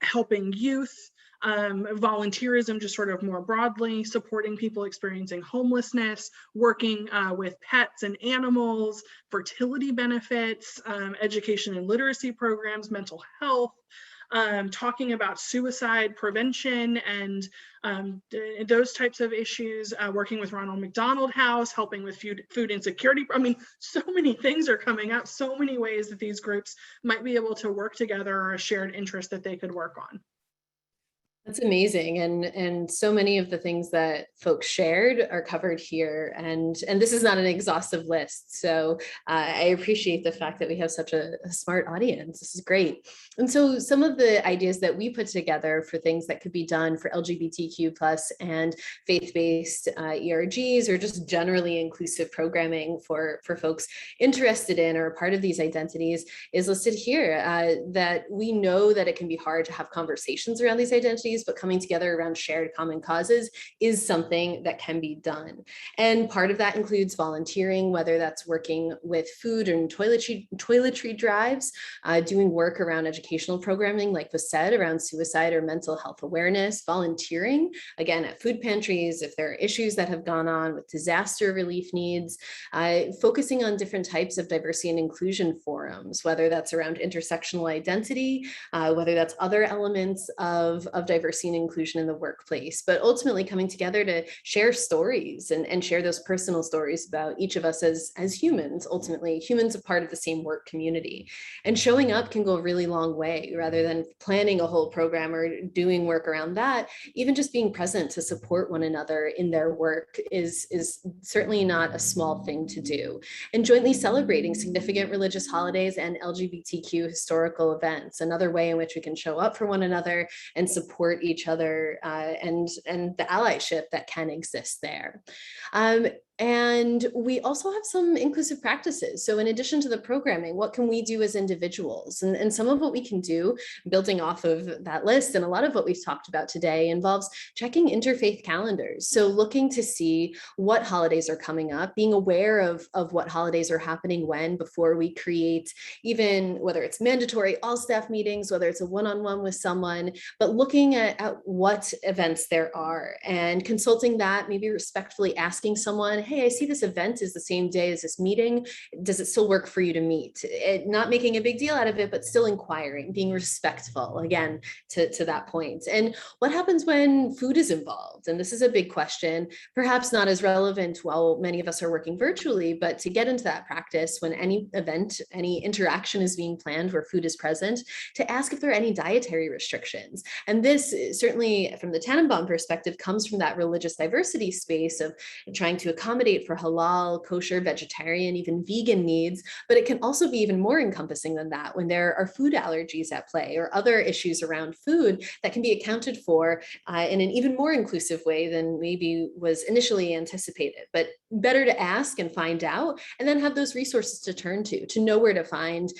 helping youth, volunteerism, just sort of more broadly, supporting people experiencing homelessness, working with pets and animals, fertility benefits, education and literacy programs, mental health, talking about suicide prevention and those types of issues, working with Ronald McDonald House, helping with food insecurity. I mean, so many things are coming up, so many ways that these groups might be able to work together or a shared interest that they could work on. That's amazing, and so many of the things that folks shared are covered here, and this is not an exhaustive list. So I appreciate the fact that we have such a smart audience. This is great. And so some of the ideas that we put together for things that could be done for LGBTQ plus and faith-based ERGs, or just generally inclusive programming for folks interested in or a part of these identities, is listed here. That we know that it can be hard to have conversations around these identities, but coming together around shared common causes is something that can be done. And part of that includes volunteering, whether that's working with food and toiletry drives, doing work around educational programming, like was said, around suicide or mental health awareness, volunteering, again, at food pantries, if there are issues that have gone on with disaster relief needs, focusing on different types of diversity and inclusion forums, whether that's around intersectional identity, whether that's other elements of diversity and inclusion in the workplace, but ultimately coming together to share stories and share those personal stories about each of us as humans, ultimately humans a part of the same work community. And showing up can go a really long way, rather than planning a whole program or doing work around that. Even just being present to support one another in their work is certainly not a small thing to do. And jointly celebrating significant religious holidays and LGBTQ historical events, another way in which we can show up for one another and support each other, and the allyship that can exist there. And we also have some inclusive practices. So in addition to the programming, what can we do as individuals? And some of what we can do, building off of that list, and a lot of what we've talked about today, involves checking interfaith calendars. So looking to see what holidays are coming up, being aware of what holidays are happening when, before we create, even whether it's mandatory all staff meetings, whether it's a one-on-one with someone, but looking at what events there are and consulting that, maybe respectfully asking someone, hey, I see this event is the same day as this meeting. Does it still work for you to meet? Not making a big deal out of it, but still inquiring, being respectful, again, to that point. And what happens when food is involved? And this is a big question, perhaps not as relevant while many of us are working virtually, but to get into that practice when any event, any interaction is being planned where food is present, to ask if there are any dietary restrictions. And this, certainly from the Tannenbaum perspective, comes from that religious diversity space of trying to accommodate for halal, kosher, vegetarian, even vegan needs, but it can also be even more encompassing than that when there are food allergies at play or other issues around food that can be accounted for in an even more inclusive way than maybe was initially anticipated. But better to ask and find out, and then have those resources to turn to know where to find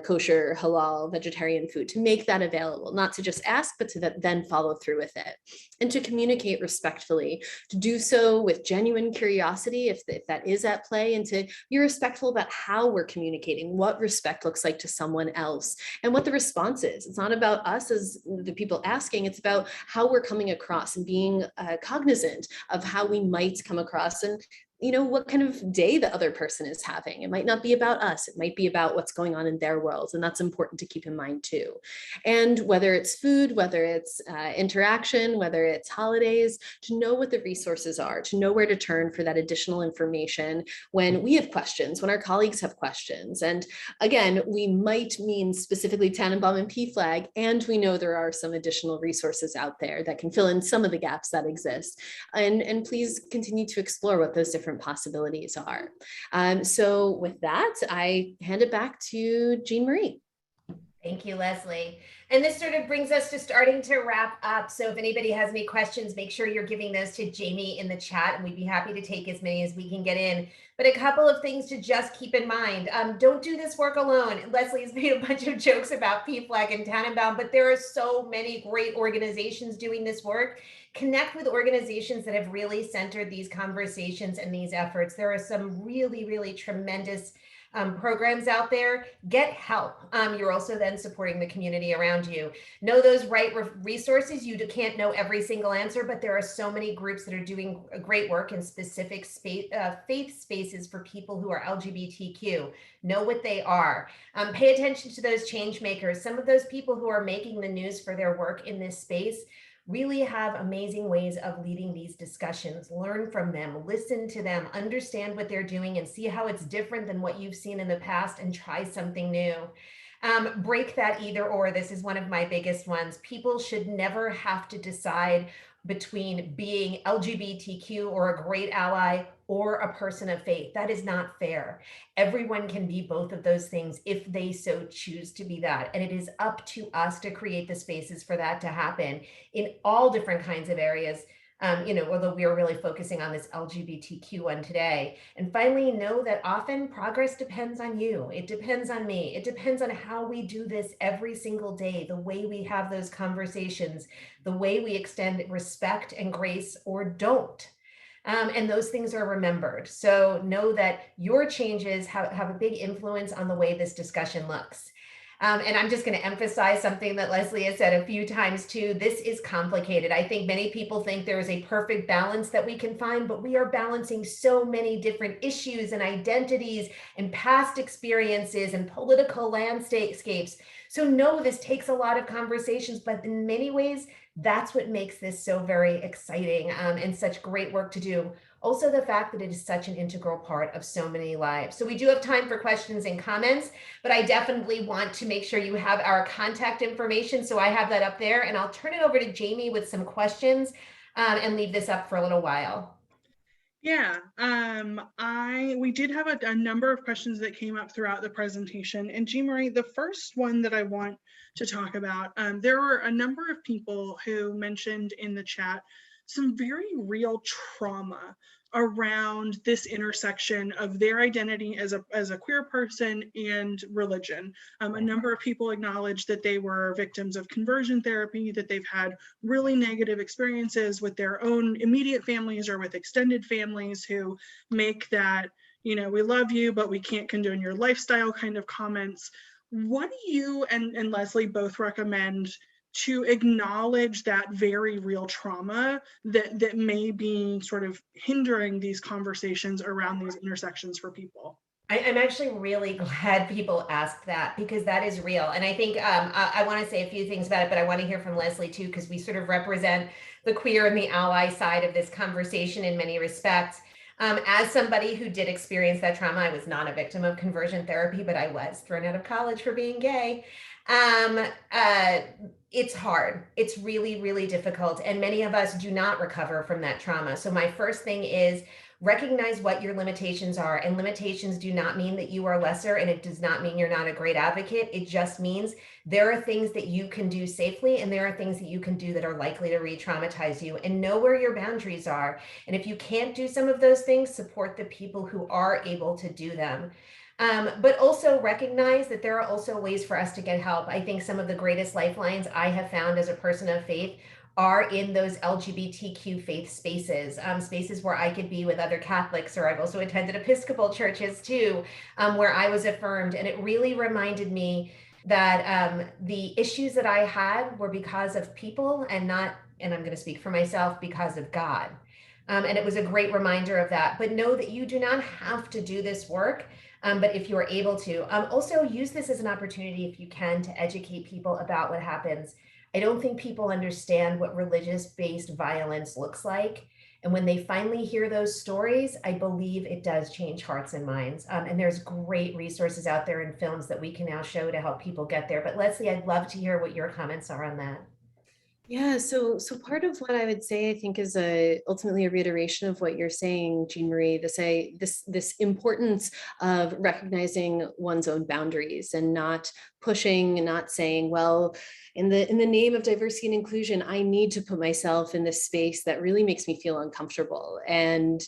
kosher, halal, vegetarian food, to make that available, not to just ask, but to then follow through with it, and to communicate respectfully, to do so with genuine curiosity if that is at play, and to be respectful about how we're communicating, what respect looks like to someone else, and what the response is. It's not about us as the people asking, it's about how we're coming across and being cognizant of how we might come across, and what kind of day the other person is having. It might not be about us. It might be about what's going on in their world. And that's important to keep in mind too. And whether it's food, whether it's interaction, whether it's holidays, to know what the resources are, to know where to turn for that additional information when we have questions, when our colleagues have questions. And again, we might mean specifically Tannenbaum and PFLAG, and we know there are some additional resources out there that can fill in some of the gaps that exist. And please continue to explore what those different possibilities are. So with that, I hand it back to Jean Marie. Thank you, Leslie. And this sort of brings us to starting to wrap up. So if anybody has any questions, make sure you're giving those to Jamie in the chat, and we'd be happy to take as many as we can get in. But a couple of things to just keep in mind. Don't do this work alone. Leslie has made a bunch of jokes about PFLAG and Tannenbaum, but there are so many great organizations doing this work. Connect with organizations that have really centered these conversations and these efforts. There are some really, really tremendous programs out there, get help. You're also then supporting the community around you. Know those right resources. You can't know every single answer, but there are so many groups that are doing great work in specific faith spaces for people who are LGBTQ. Know what they are. Pay attention to those change makers. Some of those people who are making the news for their work in this space really have amazing ways of leading these discussions. Learn from them, listen to them, understand what they're doing, and see how it's different than what you've seen in the past, and try something new. Break that either or. This is one of my biggest ones. People should never have to decide between being LGBTQ or a great ally or a person of faith. That is not fair. Everyone can be both of those things if they so choose to be that. And it is up to us to create the spaces for that to happen in all different kinds of areas. Although we are really focusing on this LGBTQ one today. And finally, know that often progress depends on you. It depends on me. It depends on how we do this every single day, the way we have those conversations, the way we extend respect and grace or don't. And those things are remembered. So know that your changes have a big influence on the way this discussion looks. And I'm just going to emphasize something that Leslie has said a few times too. This is complicated. I think many people think there is a perfect balance that we can find, but we are balancing so many different issues and identities and past experiences and political landscapes. So no, this takes a lot of conversations, but in many ways, that's what makes this so very exciting and such great work to do. Also, the fact that it is such an integral part of so many lives. So we do have time for questions and comments, but I definitely want to make sure you have our contact information. So I have that up there, and I'll turn it over to Jamie with some questions and leave this up for a little while. Yeah, we did have a number of questions that came up throughout the presentation. And Jean Marie, the first one that I want to talk about, there were a number of people who mentioned in the chat some very real trauma around this intersection of their identity as a queer person and religion. A number of people acknowledged that they were victims of conversion therapy, that they've had really negative experiences with their own immediate families or with extended families who make that, we love you, but we can't condone your lifestyle kind of comments. What do you and Leslie both recommend to acknowledge that very real trauma that may be sort of hindering these conversations around these intersections for people? I'm actually really glad people asked that, because that is real. And I think I want to say a few things about it, but I want to hear from Leslie too, because we sort of represent the queer and the ally side of this conversation in many respects. As somebody who did experience that trauma, I was not a victim of conversion therapy, but I was thrown out of college for being gay. It's hard. It's really, really difficult. And many of us do not recover from that trauma. So my first thing is recognize what your limitations are. And limitations do not mean that you are lesser, and it does not mean you're not a great advocate. It just means there are things that you can do safely, and there are things that you can do that are likely to re-traumatize you, and know where your boundaries are. And if you can't do some of those things, support the people who are able to do them. But also recognize that there are also ways for us to get help. I think some of the greatest lifelines I have found as a person of faith are in those LGBTQ faith spaces, spaces where I could be with other Catholics, or I've also attended Episcopal churches too, where I was affirmed. And it really reminded me that the issues that I had were because of people and not, and I'm going to speak for myself, because of God. And it was a great reminder of that. But know that you do not have to do this work. But if you are able to, also use this as an opportunity, if you can, to educate people about what happens. I don't think people understand what religious-based violence looks like. And when they finally hear those stories, I believe it does change hearts and minds. And there's great resources out there in films that we can now show to help people get there. But Leslie, I'd love to hear what your comments are on that. Yeah, so part of what I would say, I think, is ultimately a reiteration of what you're saying, Jean Marie. This importance of recognizing one's own boundaries and not pushing, not saying, well, in the name of diversity and inclusion, I need to put myself in this space that really makes me feel uncomfortable. And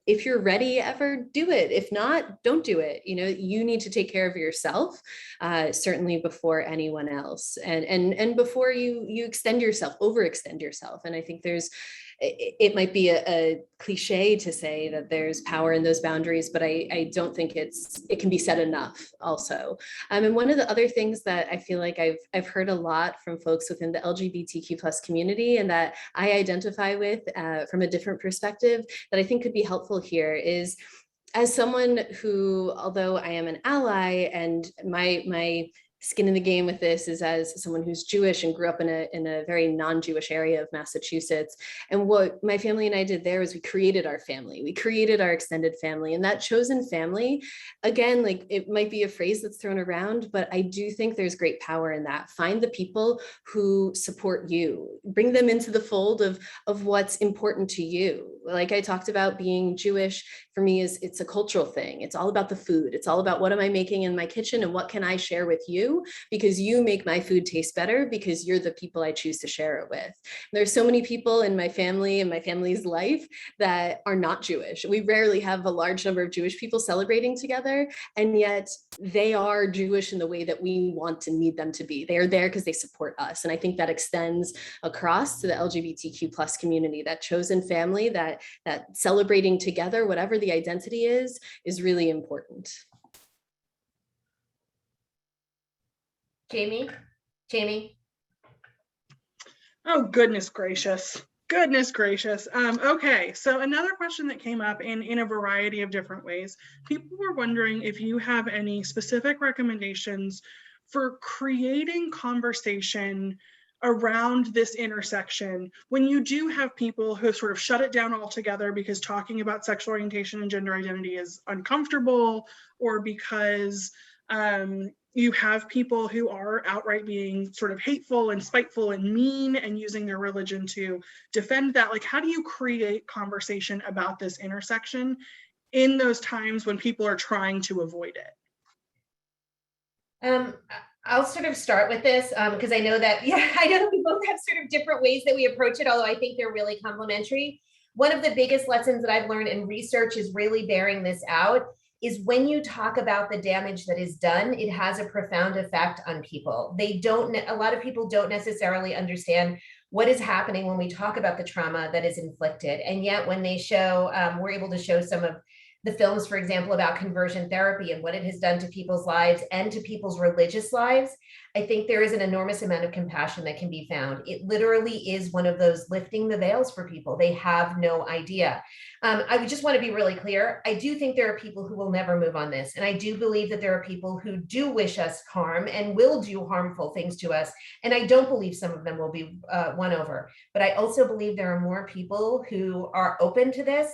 if you're ready ever, do it. If not, don't do it. You need to take care of yourself, certainly before anyone else, and before you overextend yourself. And I think there's it might be a cliche to say that there's power in those boundaries, but I don't think it can be said enough also. And one of the other things that I feel like I've heard a lot from folks within the LGBTQ plus community, and that I identify with from a different perspective that I think could be helpful here, is as someone who, although I am an ally, and my skin in the game with this is as someone who's Jewish and grew up in a very non-Jewish area of Massachusetts. And what my family and I did there was we created our family. We created our extended family, and that chosen family, again, like it might be a phrase that's thrown around, but I do think there's great power in that. Find the people who support you, bring them into the fold of what's important to you. Like I talked about, being Jewish for me it's a cultural thing. It's all about the food. It's all about what am I making in my kitchen and what can I share with you, because you make my food taste better, because you're the people I choose to share it with. There's so many people in my family and my family's life that are not Jewish. We rarely have a large number of Jewish people celebrating together, and yet they are Jewish in the way that we want to need them to be. They are there because they support us. And I think that extends across to the LGBTQ plus community. That chosen family, that celebrating together, whatever the identity is really important. Jamie? Oh, goodness gracious. Goodness gracious. Okay, so another question that came up in a variety of different ways. People were wondering if you have any specific recommendations for creating conversation around this intersection when you do have people who have sort of shut it down altogether because talking about sexual orientation and gender identity is uncomfortable, or because you have people who are outright being sort of hateful and spiteful and mean and using their religion to defend that. Like, how do you create conversation about this intersection in those times when people are trying to avoid it? I'll sort of start with this because I know that we both have sort of different ways that we approach it, although I think they're really complementary. One of the biggest lessons that I've learned in research is really bearing this out, is when you talk about the damage that is done, it has a profound effect on people. A lot of people don't necessarily understand what is happening when we talk about the trauma that is inflicted. And yet when they show, we're able to show some of the films, for example, about conversion therapy and what it has done to people's lives and to people's religious lives, I think there is an enormous amount of compassion that can be found. It literally is one of those lifting the veils for people. They have no idea. I would just want to be really clear. I do think there are people who will never move on this. And I do believe that there are people who do wish us harm and will do harmful things to us. And I don't believe some of them will be won over. But I also believe there are more people who are open to this,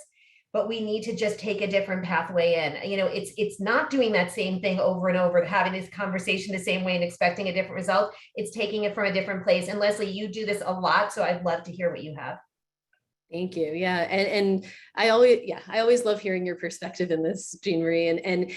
but we need to just take a different pathway in. You know, it's not doing that same thing over and over, having this conversation the same way and expecting a different result. It's taking it from a different place. And Leslie, you do this a lot, so I'd love to hear what you have. Thank you. Yeah. And I always love hearing your perspective in this, Jean Marie. And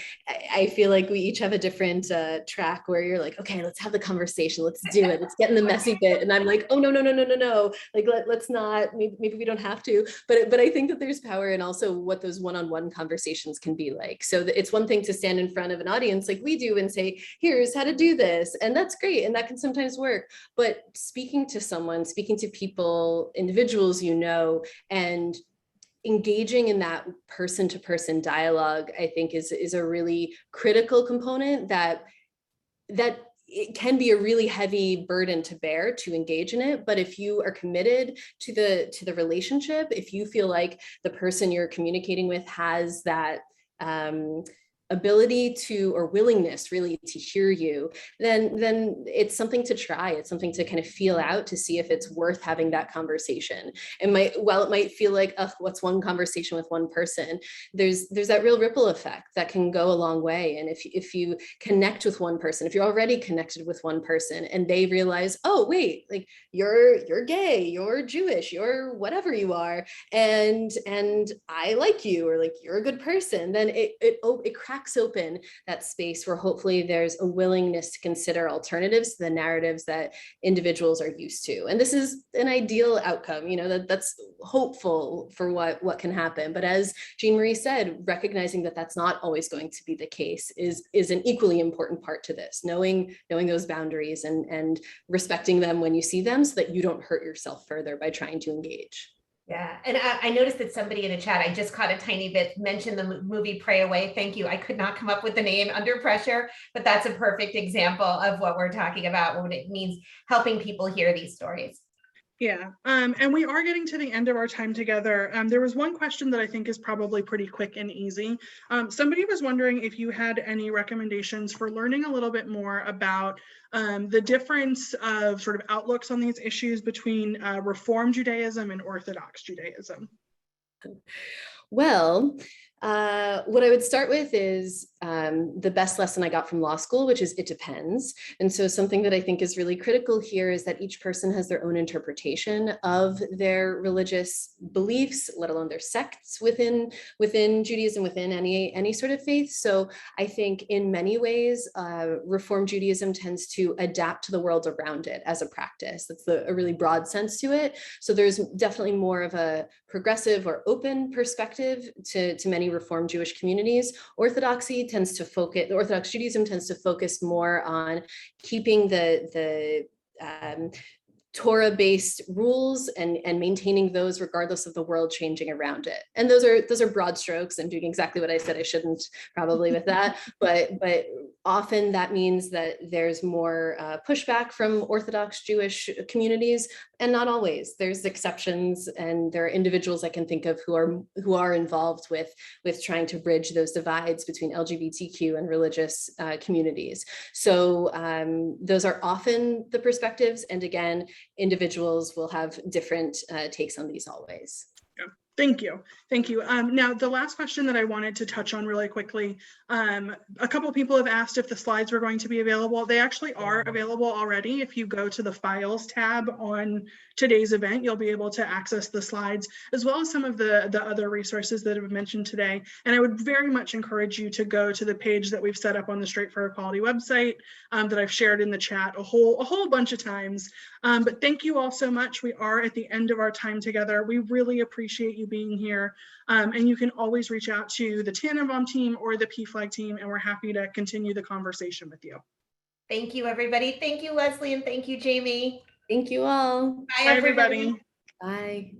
I feel like we each have a different track where you're like, okay, let's have the conversation. Let's do it. Let's get in the messy bit. And I'm like, oh, no. Like, let's not, maybe we don't have to, but I think that there's power in also what those one-on-one conversations can be like. So it's one thing to stand in front of an audience like we do and say, here's how to do this. And that's great. And that can sometimes work. But speaking to people, individuals, and engaging in that person-to-person dialogue, I think is a really critical component that it can be a really heavy burden to bear to engage in it. But if you are committed to the relationship, if you feel like the person you're communicating with has that ability to, or willingness really to hear you, then it's something to try. It's something to kind of feel out to see if it's worth having that conversation. While it might feel like, what's one conversation with one person, there's that real ripple effect that can go a long way. And if you connect with one person, if you're already connected with one person and they realize, oh, wait, like you're gay, you're Jewish, you're whatever you are, and I like you, or like you're a good person, then it cracks open that space where hopefully there's a willingness to consider alternatives to the narratives that individuals are used to. And this is an ideal outcome, that's hopeful for what can happen. But as Jean Marie said, recognizing that that's not always going to be the case is an equally important part to this, knowing those boundaries and respecting them when you see them so that you don't hurt yourself further by trying to engage. Yeah, and I noticed that somebody in the chat, I just caught a tiny bit, mentioned the movie Pray Away. Thank you. I could not come up with the name under pressure, but that's a perfect example of what we're talking about when it means helping people hear these stories. Yeah, and we are getting to the end of our time together. There was one question that I think is probably pretty quick and easy. Somebody was wondering if you had any recommendations for learning a little bit more about the difference of sort of outlooks on these issues between Reform Judaism and Orthodox Judaism. Well, what I would start with is the best lesson I got from law school, which is it depends. And so something that I think is really critical here is that each person has their own interpretation of their religious beliefs, let alone their sects within Judaism, within any sort of faith. So I think in many ways, Reform Judaism tends to adapt to the world around it as a practice. That's a really broad sense to it. So there's definitely more of a progressive or open perspective to many Reform Jewish communities. Orthodox Judaism tends to focus more on keeping the Torah-based rules and maintaining those regardless of the world changing around it. And those are broad strokes. I'm doing exactly what I said I shouldn't probably with that, but often that means that there's more pushback from Orthodox Jewish communities, and not always. There's exceptions, and there are individuals I can think of who are involved with trying to bridge those divides between LGBTQ and religious communities. So those are often the perspectives, and again, individuals will have different takes on these always. Thank you. Thank you. Now, the last question that I wanted to touch on really quickly, a couple of people have asked if the slides were going to be available. They actually are available already. If you go to the Files tab on today's event, you'll be able to access the slides, as well as some of the other resources that have been mentioned today. And I would very much encourage you to go to the page that we've set up on the Straight for Equality website that I've shared in the chat a whole bunch of times. But thank you all so much. We are at the end of our time together. We really appreciate you being here. And you can always reach out to the Tannenbaum team or the PFLAG team, and we're happy to continue the conversation with you. Thank you, everybody. Thank you, Leslie, and thank you, Jamie. Thank you all. Bye, Bye, everybody. Bye.